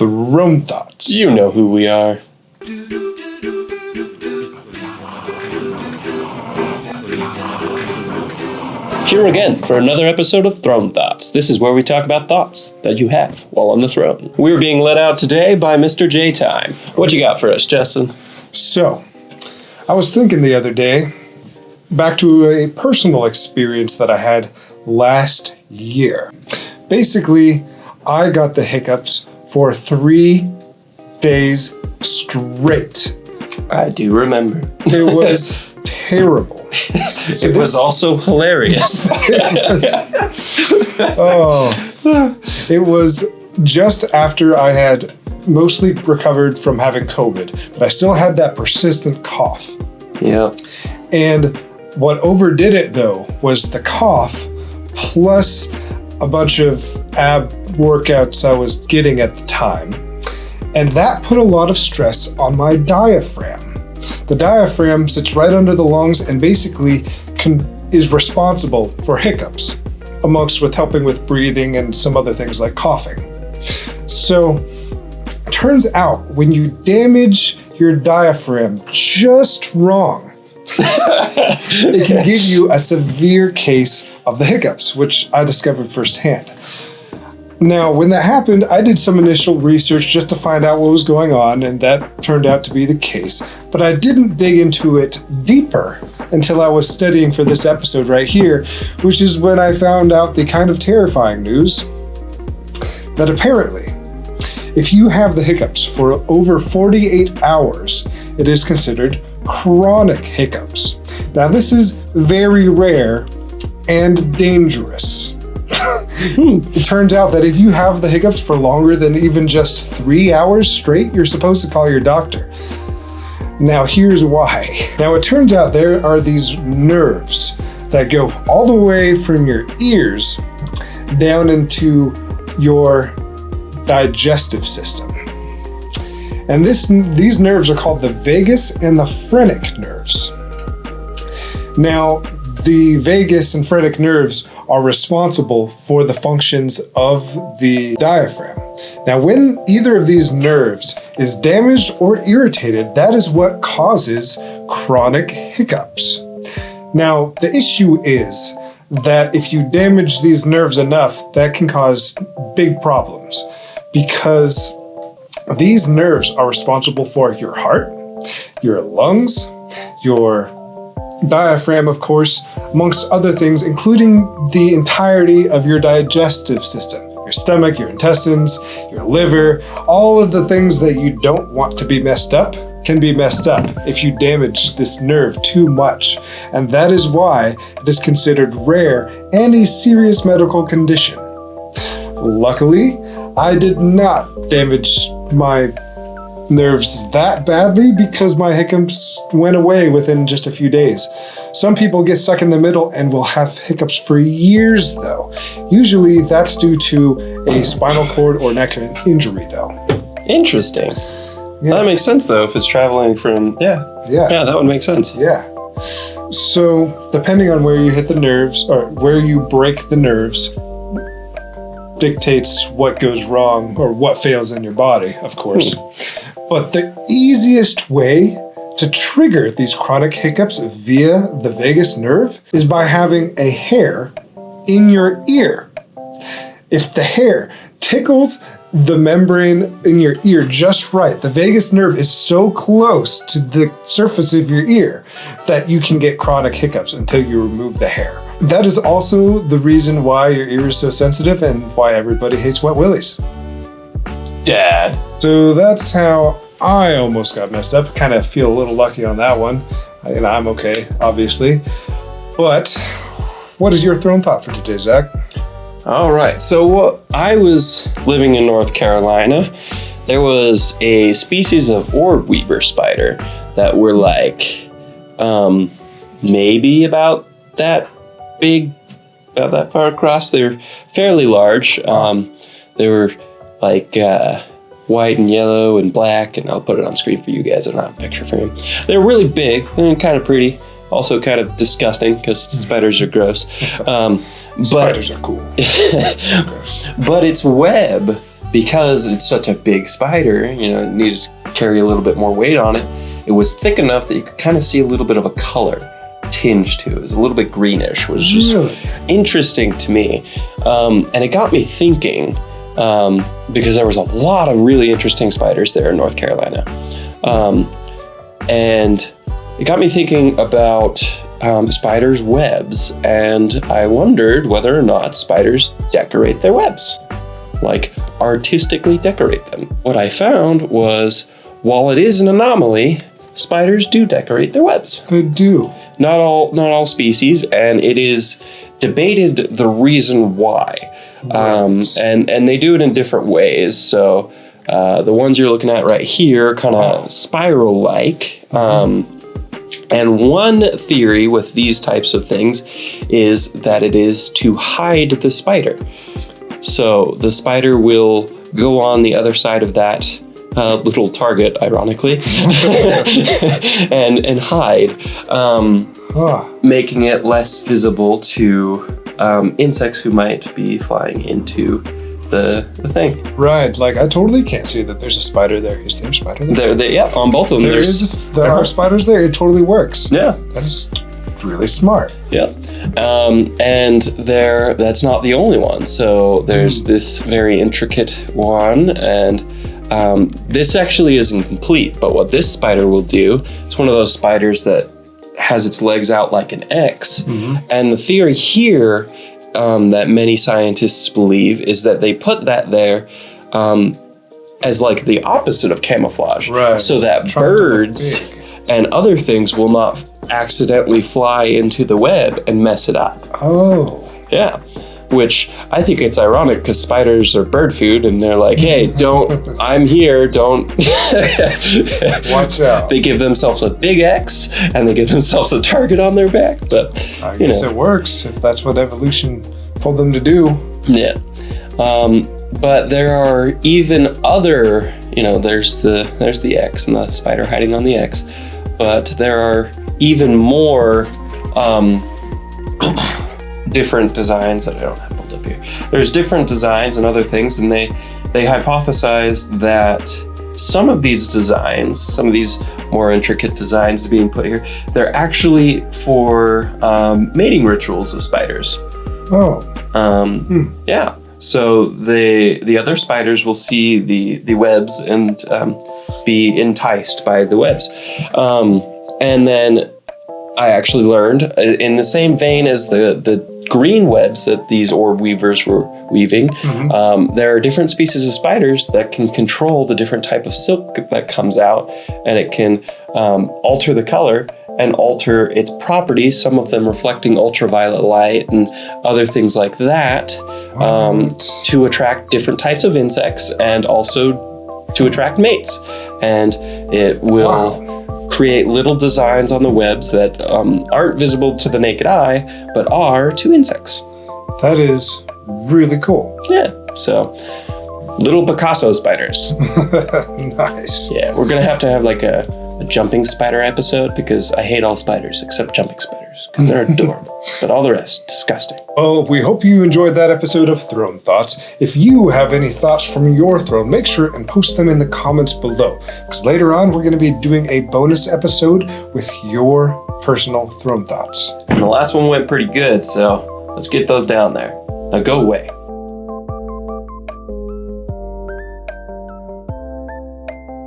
Throne Thoughts. You know who we are. Here again for another episode of Throne Thoughts. This is where we talk about thoughts that you have while on the throne. We're being led out today by Mr. J Time. What you got for us, Justin? So, I was thinking the other day, back to a personal experience that I had last year. Basically, I got the hiccups for 3 days straight. I do remember. It was terrible. So it was also hilarious. It was just after I had mostly recovered from having COVID, but I still had that persistent cough. Yeah. And what overdid it, though, was the cough plus a bunch of ab workouts I was getting at the time. And that put a lot of stress on my diaphragm. The diaphragm sits right under the lungs and basically is responsible for hiccups, amongst with helping with breathing and some other things like coughing. So, turns out when you damage your diaphragm just wrong, it can give you a severe case of the hiccups, which I discovered firsthand. Now, when that happened, I did some initial research just to find out what was going on, and that turned out to be the case. But I didn't dig into it deeper until I was studying for this episode right here, which is when I found out the kind of terrifying news that apparently, if you have the hiccups for over 48 hours, it is considered chronic hiccups. Now, this is very rare and dangerous. It turns out that if you have the hiccups for longer than even just 3 hours straight, you're supposed to call your doctor. Now, here's why. Now, it turns out there are these nerves that go all the way from your ears down into your digestive system. And these nerves are called the vagus and the phrenic nerves. Now, the vagus and phrenic nerves are responsible for the functions of the diaphragm. Now, when either of these nerves is damaged or irritated, that is what causes chronic hiccups. Now, the issue is that if you damage these nerves enough, that can cause big problems because these nerves are responsible for your heart, your lungs, your diaphragm, of course, amongst other things, including the entirety of your digestive system. Your stomach, your intestines, your liver, all of the things that you don't want to be messed up can be messed up if you damage this nerve too much. And that is why it is considered rare and a serious medical condition. Luckily, I did not damage my nerves that badly because my hiccups went away within just a few days. Some people get stuck in the middle and will have hiccups for years though. Usually that's due to a spinal cord or neck injury though. Interesting. Yeah. That makes sense though if it's traveling from Yeah, that would make sense. Yeah. So depending on where you hit the nerves or where you break the nerves dictates what goes wrong or what fails in your body, of course. But the easiest way to trigger these chronic hiccups via the vagus nerve is by having a hair in your ear. If the hair tickles the membrane in your ear just right, the vagus nerve is so close to the surface of your ear that you can get chronic hiccups until you remove the hair. That is also the reason why your ear is so sensitive and why everybody hates wet willies. Dad. So that's how I almost got messed up. Kind of feel a little lucky on that one. And I'm okay, obviously. But what is your throne thought for today, Zach? All right. So I was living in North Carolina. There was a species of orb weaver spider that were like maybe about that big, about that far across. They were fairly large. They were like white and yellow and black, and I'll put it on screen for you guys. I don't have a picture for him. They're really big and kind of pretty. Also kind of disgusting because spiders are gross. Spiders are cool. But its web because it's such a big spider, it needed to carry a little bit more weight on it. It was thick enough that you could kind of see a little bit of a color tinge to it. It was a little bit greenish, which was just interesting to me. And it got me thinking, because there was a lot of really interesting spiders there in North Carolina. And it got me thinking about spiders' webs, and I wondered whether or not spiders decorate their webs, like artistically decorate them. What I found was, while it is an anomaly, spiders do decorate their webs. They do. Not all species, and it is debated the reason why. And they do it in different ways. So the ones you're looking at right here, kind of spiral-like. And one theory with these types of things is that it is to hide the spider. So the spider will go on the other side of that little target, ironically, and hide, making it less visible to insects who might be flying into the thing. Right, like I totally can't see that there's a spider there. Is there a spider there? Yeah, on both of them. There are spiders there. It totally works. Yeah. That's really smart. Yeah. And that's not the only one. So there's this very intricate one, and this actually is incomplete, but what this spider will do, it's one of those spiders that has its legs out like an X. And the theory here that many scientists believe is that they put that there as like the opposite of camouflage. Right. So that birds and other things will not accidentally fly into the web and mess it up. Oh. Yeah. Which I think it's ironic because spiders are bird food and they're like, hey, I'm here, don't. Watch out. They give themselves a big X and they give themselves a target on their back. But I guess it works if that's what evolution told them to do. Yeah. But there are even other, there's the X and the spider hiding on the X. But there are even more different designs that I don't have pulled up here. There's different designs and other things, and they hypothesize that some of these designs, some of these more intricate designs being put here, they're actually for mating rituals of spiders. Oh. Yeah. So the other spiders will see the webs and be enticed by the webs. And then I actually learned, in the same vein as the green webs that these orb weavers were weaving, there are different species of spiders that can control the different type of silk that comes out, and it can alter the color and alter its properties, some of them reflecting ultraviolet light and other things like that, to attract different types of insects and also to attract mates. And it will create little designs on the webs that aren't visible to the naked eye, but are to insects. That is really cool. Yeah, so little Picasso spiders. Nice. Yeah, we're gonna have to have like a jumping spider episode because I hate all spiders except jumping spiders because they're adorable, but all the rest, disgusting. Well, we hope you enjoyed that episode of Throne Thoughts. If you have any thoughts from your throne, make sure and post them in the comments below, because later on we're going to be doing a bonus episode with your personal throne thoughts. And the last one went pretty good, so let's get those down there. Now go away.